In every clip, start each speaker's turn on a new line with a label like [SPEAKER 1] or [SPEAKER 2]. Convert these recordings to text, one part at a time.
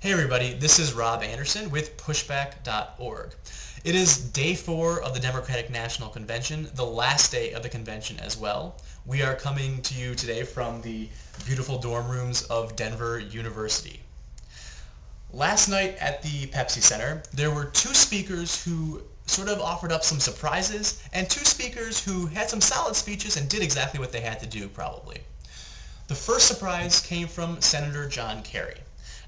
[SPEAKER 1] Hey everybody, this is Rob Anderson with Pushback.org. It is day 4 of the Democratic National Convention, the last day of the convention as well. We are coming to you today from the beautiful dorm rooms of Denver University. Last night at the Pepsi Center, there were two speakers who sort of offered up some surprises, and two speakers who had some solid speeches and did exactly what they had to do, probably. The first surprise came from Senator John Kerry.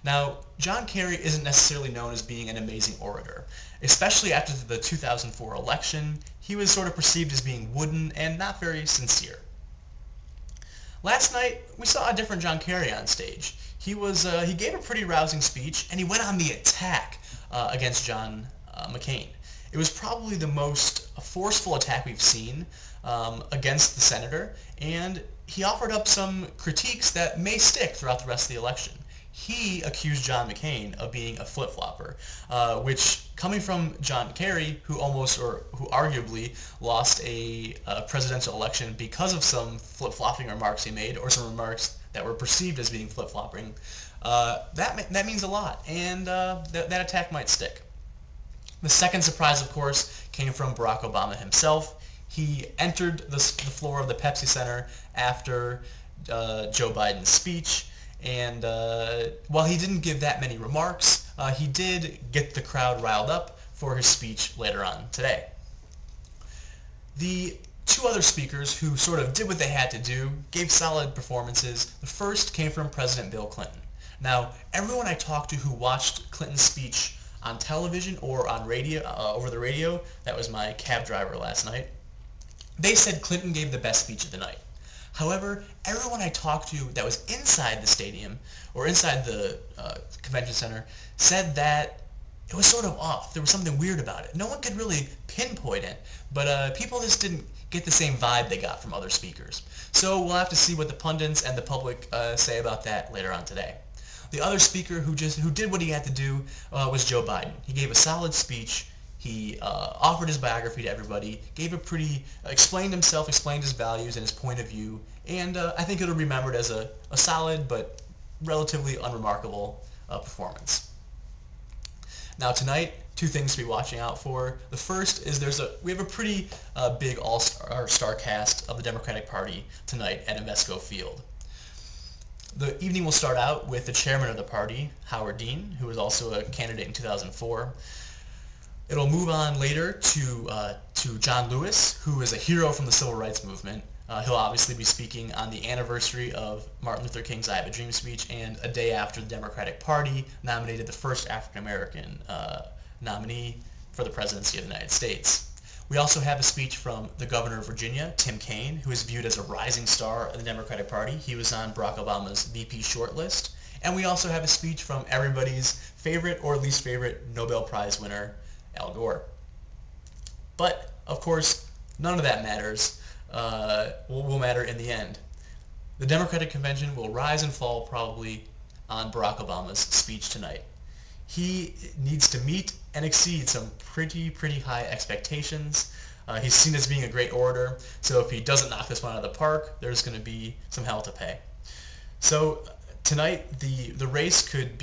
[SPEAKER 1] Now, John Kerry isn't necessarily known as being an amazing orator. Especially after the 2004 election, he was sort of perceived as being wooden and not very sincere. Last night, we saw a different John Kerry on stage. He gave a pretty rousing speech, and he went on the attack against John McCain. It was probably the most forceful attack we've seen against the senator, and he offered up some critiques that may stick throughout the rest of the election. He accused John McCain of being a flip-flopper, which, coming from John Kerry, who arguably lost a presidential election because of some flip-flopping remarks he made, or some remarks that were perceived as being flip-flopping, that means a lot, and that attack might stick. The second surprise, of course, came from Barack Obama himself. He entered the floor of the Pepsi Center after Joe Biden's speech, and while he didn't give that many remarks, he did get the crowd riled up for his speech later on today. The two other speakers who sort of did what they had to do gave solid performances. The first came from President Bill Clinton. Now, everyone I talked to who watched Clinton's speech on television or on radio, over the radio, that was my cab driver last night, they said Clinton gave the best speech of the night. However, everyone I talked to that was inside the stadium or inside the convention center said that it was sort of off. There was something weird about it. No one could really pinpoint it, but people just didn't get the same vibe they got from other speakers. So we'll have to see what the pundits and the public say about that later on today. The other speaker who did what he had to do was Joe Biden. He gave a solid speech. He offered his biography to everybody, explained himself, explained his values and his point of view, and I think it'll be remembered as a solid but relatively unremarkable performance. Now tonight, two things to be watching out for. The first is we have a pretty big all-star cast of the Democratic Party tonight at Invesco Field. The evening will start out with the chairman of the party, Howard Dean, who was also a candidate in 2004. It'll move on later to John Lewis, who is a hero from the Civil Rights Movement. He'll obviously be speaking on the anniversary of Martin Luther King's I Have a Dream speech and a day after the Democratic Party nominated the first African-American nominee for the presidency of the United States. We also have a speech from the governor of Virginia, Tim Kaine, who is viewed as a rising star of the Democratic Party. He was on Barack Obama's VP shortlist. And we also have a speech from everybody's favorite or least favorite Nobel Prize winner, Al Gore. But, of course, none of that matters. Will matter in the end. The Democratic Convention will rise and fall probably on Barack Obama's speech tonight. He needs to meet and exceed some pretty high expectations. He's seen as being a great orator, so if he doesn't knock this one out of the park, there's going to be some hell to pay. So tonight, the race could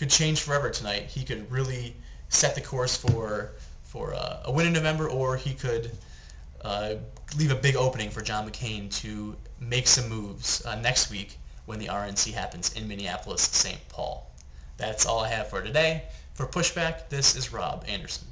[SPEAKER 1] change forever tonight. He could really set the course for a win in November, or he could leave a big opening for John McCain to make some moves next week when the RNC happens in Minneapolis, St. Paul. That's all I have for today. For Pushback, this is Rob Anderson.